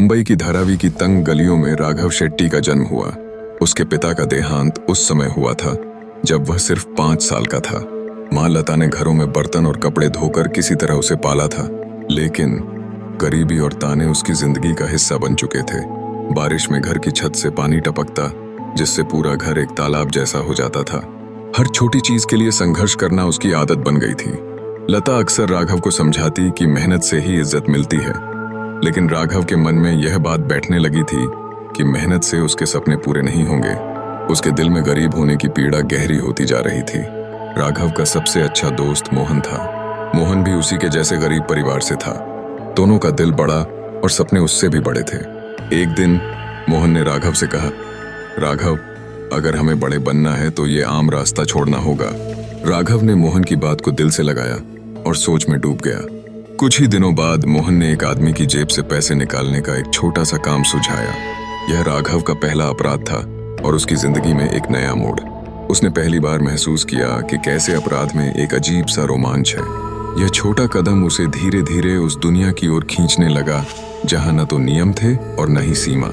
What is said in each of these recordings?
मुंबई की धारावी की तंग गलियों में राघव शेट्टी का जन्म हुआ। उसके पिता का देहांत उस समय हुआ था जब वह सिर्फ 5 साल का था। माँ लता ने घरों में बर्तन और कपड़े धोकर किसी तरह उसे पाला था, लेकिन गरीबी और ताने उसकी जिंदगी का हिस्सा बन चुके थे। बारिश में घर की छत से पानी टपकता, जिससे पूरा घर एक तालाब जैसा हो जाता था। हर छोटी चीज के लिए संघर्ष करना उसकी आदत बन गई थी। लता अक्सर राघव को समझाती कि मेहनत से ही इज्जत मिलती है, लेकिन राघव के मन में यह बात बैठने लगी थी कि मेहनत से उसके सपने पूरे नहीं होंगे। उसके दिल में गरीब होने की पीड़ा गहरी होती जा रही थी। राघव का सबसे अच्छा दोस्त मोहन था। मोहन भी उसी के जैसे गरीब परिवार से था। दोनों का दिल बड़ा और सपने उससे भी बड़े थे। एक दिन मोहन ने राघव से कहा, राघव, अगर हमें बड़े बनना है तो ये आम रास्ता छोड़ना होगा। राघव ने मोहन की बात को दिल से लगाया और सोच में डूब गया। कुछ ही दिनों बाद मोहन ने एक आदमी की जेब से पैसे निकालने का एक छोटा सा काम सुझाया। यह राघव का पहला अपराध था और उसकी जिंदगी में एक नया मोड़। उसने पहली बार महसूस किया कि कैसे अपराध में एक अजीब सा रोमांच है। यह छोटा कदम उसे धीरे धीरे उस दुनिया की ओर खींचने लगा जहां न तो नियम थे और न ही सीमा।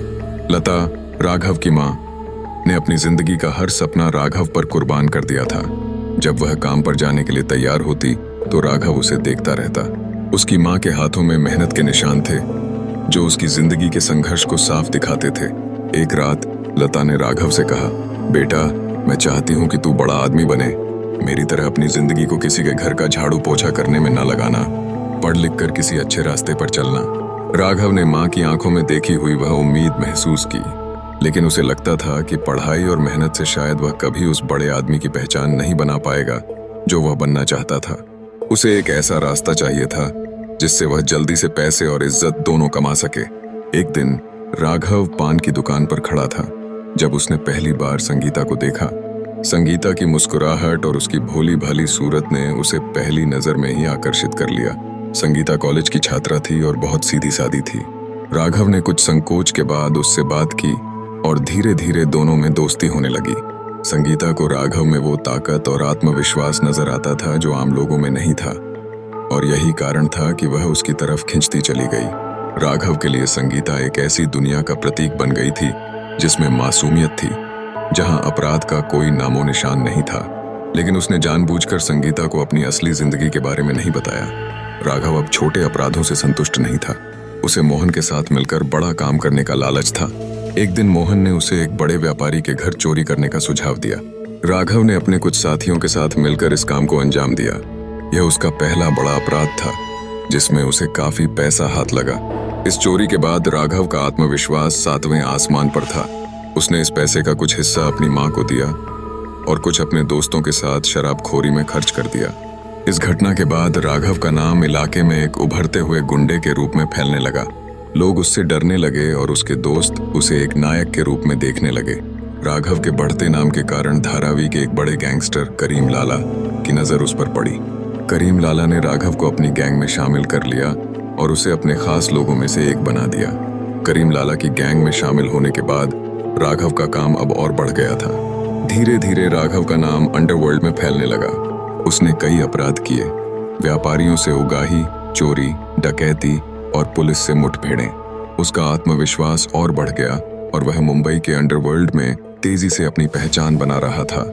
लता, राघव की माँ, ने अपनी जिंदगी का हर सपना राघव पर कुर्बान कर दिया था। जब वह काम पर जाने के लिए तैयार होती तो राघव उसे देखता रहता। उसकी माँ के हाथों में मेहनत के निशान थे जो उसकी जिंदगी के संघर्ष को साफ दिखाते थे। एक रात लता ने राघव से कहा, बेटा, मैं चाहती हूँ कि तू बड़ा आदमी बने। मेरी तरह अपनी जिंदगी को किसी के घर का झाड़ू पोछा करने में न लगाना। पढ़ लिख कर किसी अच्छे रास्ते पर चलना। राघव ने माँ की आंखों में देखी हुई वह उम्मीद महसूस की, लेकिन उसे लगता था कि पढ़ाई और मेहनत से शायद वह कभी उस बड़े आदमी की पहचान नहीं बना पाएगा जो वह बनना चाहता था। उसे एक ऐसा रास्ता चाहिए था जिससे वह जल्दी से पैसे और इज्जत दोनों कमा सके। एक दिन राघव पान की दुकान पर खड़ा था जब उसने पहली बार संगीता को देखा। संगीता की मुस्कुराहट और उसकी भोली भाली सूरत ने उसे पहली नजर में ही आकर्षित कर लिया। संगीता कॉलेज की छात्रा थी और बहुत सीधी सादी थी। राघव ने कुछ संकोच के बाद उससे बात की और धीरे धीरे दोनों में दोस्ती होने लगी। संगीता को राघव में वो ताकत और आत्मविश्वास नजर आता था जो आम लोगों में नहीं था, और यही कारण था कि वह उसकी तरफ खिंचती चली गई। राघव के लिए संगीता एक ऐसी दुनिया का प्रतीक बन गई थी जिसमें मासूमियत थी, जहां अपराध का कोई नामो निशान नहीं था। लेकिन उसने जानबूझकर संगीता को अपनी असली जिंदगी के बारे में नहीं बताया। राघव अब छोटे अपराधों से संतुष्ट नहीं था। उसे मोहन के साथ मिलकर बड़ा काम करने का लालच था। एक दिन मोहन ने उसे एक बड़े व्यापारी के घर चोरी करने का सुझाव दिया। राघव ने अपने कुछ साथियों के साथ मिलकर इस काम को अंजाम दिया। यह उसका पहला बड़ा अपराध था जिसमें उसे काफी पैसा हाथ लगा। इस चोरी के बाद राघव का आत्मविश्वास 7वें आसमान पर था। उसने इस पैसे का कुछ हिस्सा अपनी माँ को दिया और कुछ अपने दोस्तों के साथ शराबखोरी में खर्च कर दिया। इस घटना के बाद राघव का नाम इलाके में एक उभरते हुए गुंडे के रूप में फैलने लगा। लोग उससे डरने लगे और उसके दोस्त उसे एक नायक के रूप में देखने लगे। राघव के बढ़ते नाम के कारण धारावी के एक बड़े गैंगस्टर करीम लाला की नजर उस पर पड़ी। करीम लाला ने राघव को अपनी गैंग में शामिल कर लिया और उसे अपने खास लोगों में से एक बना दिया। करीम लाला की गैंग में शामिल होने के बाद राघव का काम अब और बढ़ गया था। धीरे धीरे राघव का नाम अंडरवर्ल्ड में फैलने लगा। उसने कई अपराध किए, व्यापारियों से उगाही, चोरी, डकैती और पुलिस से मुठभेड़ें। उसका आत्मविश्वास और बढ़ गया और वह मुंबई के अंडरवर्ल्ड में तेजी से अपनी पहचान बना रहा था।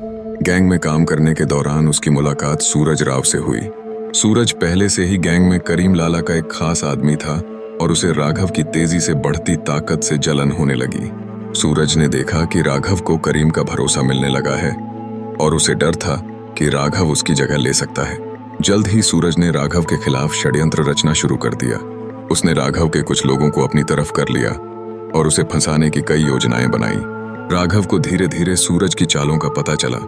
गैंग में काम करने के दौरान उसकी मुलाकात सूरज राव से हुई। सूरज पहले से ही गैंग में करीम लाला का एक खास आदमी था और उसे राघव की तेजी से बढ़ती ताकत से जलन होने लगी। सूरज ने देखा कि राघव को करीम का भरोसा मिलने लगा है और उसे डर था कि राघव उसकी जगह ले सकता है। जल्द ही सूरज ने राघव के खिलाफ षड्यंत्र रचना शुरू कर दिया। उसने राघव के कुछ लोगों को अपनी तरफ कर लिया और उसे फंसाने की कई योजनाएं बनाई। राघव को धीरे धीरे सूरज की चालों का पता चला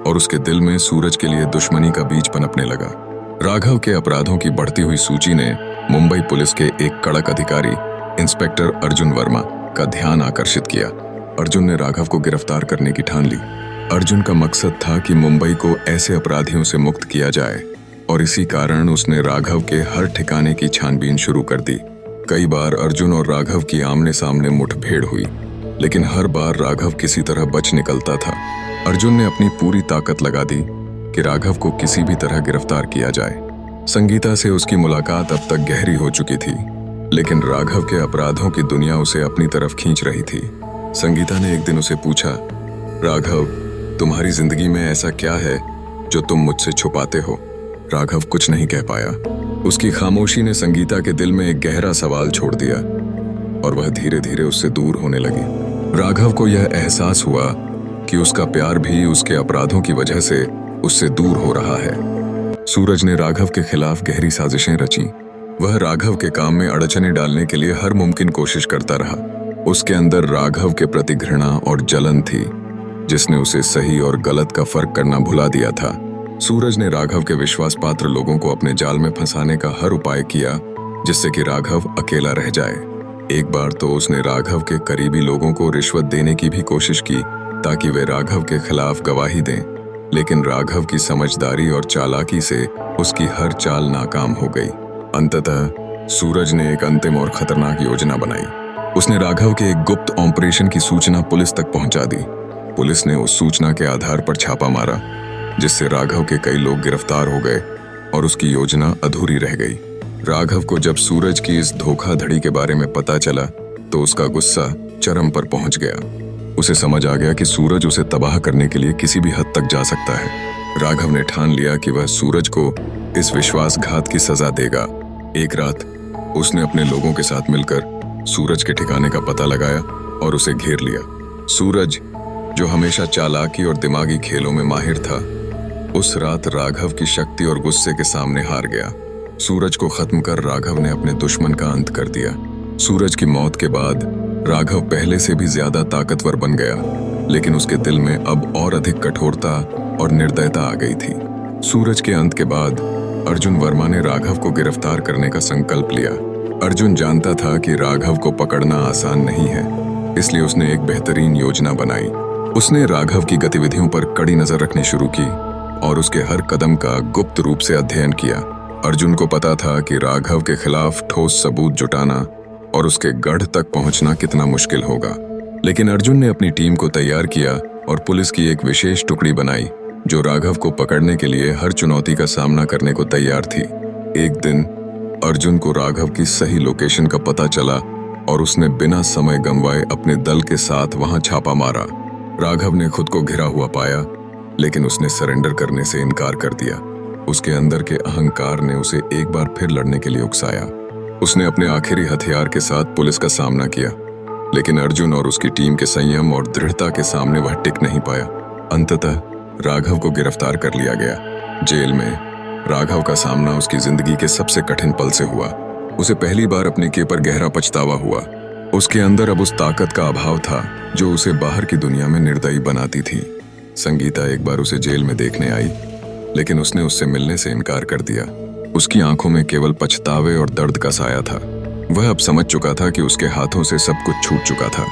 और उसके दिल में सूरज के लिए दुश्मनी का बीज पनपने लगा। राघव के अपराधों की बढ़ती हुई सूची ने मुंबई पुलिस के एक कड़क अधिकारी इंस्पेक्टर अर्जुन वर्मा का ध्यान आकर्षित किया। अर्जुन ने राघव को गिरफ्तार करने की ठान ली। अर्जुन का मकसद था कि मुंबई को ऐसे अपराधियों से मुक्त किया जाए और इसी कारण उसने राघव के हर ठिकाने की छानबीन शुरू कर दी। कई बार अर्जुन और राघव की आमने सामने मुठभेड़ हुई, लेकिन हर बार राघव किसी तरह बच निकलता था। अर्जुन ने अपनी पूरी ताकत लगा दी कि राघव को किसी भी तरह गिरफ्तार किया जाए। संगीता से उसकी मुलाकात अब तक गहरी हो चुकी थी। लेकिन राघव के अपराधों की दुनिया उसे अपनी तरफ खींच रही थी। संगीता ने एक दिन उसे पूछा, राघव, तुम्हारी जिंदगी में ऐसा क्या है जो तुम मुझसे छुपाते हो? राघव कुछ नहीं कह पाया। उसकी खामोशी ने संगीता के दिल में एक गहरा सवाल छोड़ दिया और वह धीरे धीरे उससे दूर होने लगी। राघव को यह एहसास हुआ कि उसका प्यार भी उसके अपराधों की वजह से उससे दूर हो रहा है। सूरज ने राघव के खिलाफ गहरी साजिशें रची। वह राघव के काम में अड़चने डालने के लिए हर मुमकिन कोशिश करता रहा। उसके अंदर राघव के प्रति घृणा और जलन थी, जिसने उसे सही और गलत का फर्क करना भुला दिया था। सूरज ने राघव के विश्वास पात्र लोगों को अपने जाल में फंसाने का हर उपाय किया, जिससे कि राघव अकेला रह जाए। एक बार तो उसने राघव के करीबी लोगों को रिश्वत देने की भी कोशिश की ताकि वे राघव के खिलाफ गवाही दें, लेकिन राघव की समझदारी और चालाकी से उसकी हर चाल नाकाम हो गई। अंततः सूरज ने एक अंतिम और खतरनाक योजना बनाई। उसने राघव के एक गुप्त ऑपरेशन की सूचना पुलिस तक पहुंचा दी। पुलिस ने उस सूचना के आधार पर छापा मारा, जिससे राघव के कई लोग गिरफ्तार हो गए और उसकी योजना अधूरी रह गई। राघव को जब सूरज की इस धोखाधड़ी के बारे में पता चला तो उसका गुस्सा चरम पर पहुंच गया। उसे समझ आ गया कि सूरज उसे तबाह करने के लिए किसी भी हद तक जा सकता है। राघव ने ठान लिया कि वह सूरज को इस विश्वासघात की सजा देगा। एक रात उसने अपने लोगों के साथ मिलकर सूरज के ठिकाने का पता लगाया और उसे घेर लिया। सूरज, जो हमेशा चालाकी और दिमागी खेलों में माहिर था, उस रात राघव की शक्ति और गुस्से के सामने हार गया। सूरज को खत्म कर राघव ने अपने दुश्मन का अंत कर दिया। सूरज की मौत के बाद राघव पहले से भी ज्यादा ताकतवर बन गया, लेकिन उसके दिल में अब और अधिक कठोरता और निर्दयता आ गई थी। सूरज के अंत के बाद अर्जुन वर्मा ने राघव को गिरफ्तार करने का संकल्प लिया। अर्जुन जानता था कि राघव को पकड़ना आसान नहीं है, इसलिए उसने एक बेहतरीन योजना बनाई। उसने राघव की गतिविधियों पर कड़ी नजर रखनी शुरू की और उसके हर कदम का गुप्त रूप से अध्ययन किया। अर्जुन को पता था कि राघव के खिलाफ ठोस सबूत जुटाना और उसके गढ़ तक पहुंचना कितना मुश्किल होगा, लेकिन अर्जुन ने अपनी टीम को तैयार किया और पुलिस की एक विशेष टुकड़ी बनाई जो राघव को पकड़ने के लिए हर चुनौती का सामना करने को तैयार थी। एक दिन अर्जुन को राघव की सही लोकेशन का पता चला और उसने बिना समय गंवाए अपने दल के साथ वहां छापा मारा। राघव ने खुद को घिरा हुआ पाया, लेकिन उसने सरेंडर करने से इनकार कर दिया। उसके अंदर के अहंकार ने उसे एक बार फिर लड़ने के लिए उकसाया। उसने अपने आखिरी हथियार के साथ पुलिस का सामना किया, लेकिन अर्जुन और उसकी टीम के संयम और दृढ़ता के सामने वह टिक नहीं पाया। अंततः राघव को गिरफ्तार कर लिया गया। जेल में राघव का सामना उसकी जिंदगी के सबसे कठिन पल से हुआ। उसे पहली बार अपने किए पर गहरा पछतावा हुआ। उसके अंदर अब उस ताकत का अभाव था जो उसे बाहर की दुनिया में निर्दयी बनाती थी। संगीता एक बार उसे जेल में देखने आई, लेकिन उसने उससे मिलने से इनकार कर दिया। उसकी आंखों में केवल पछतावे और दर्द का साया था। वह अब समझ चुका था कि उसके हाथों से सब कुछ छूट चुका था।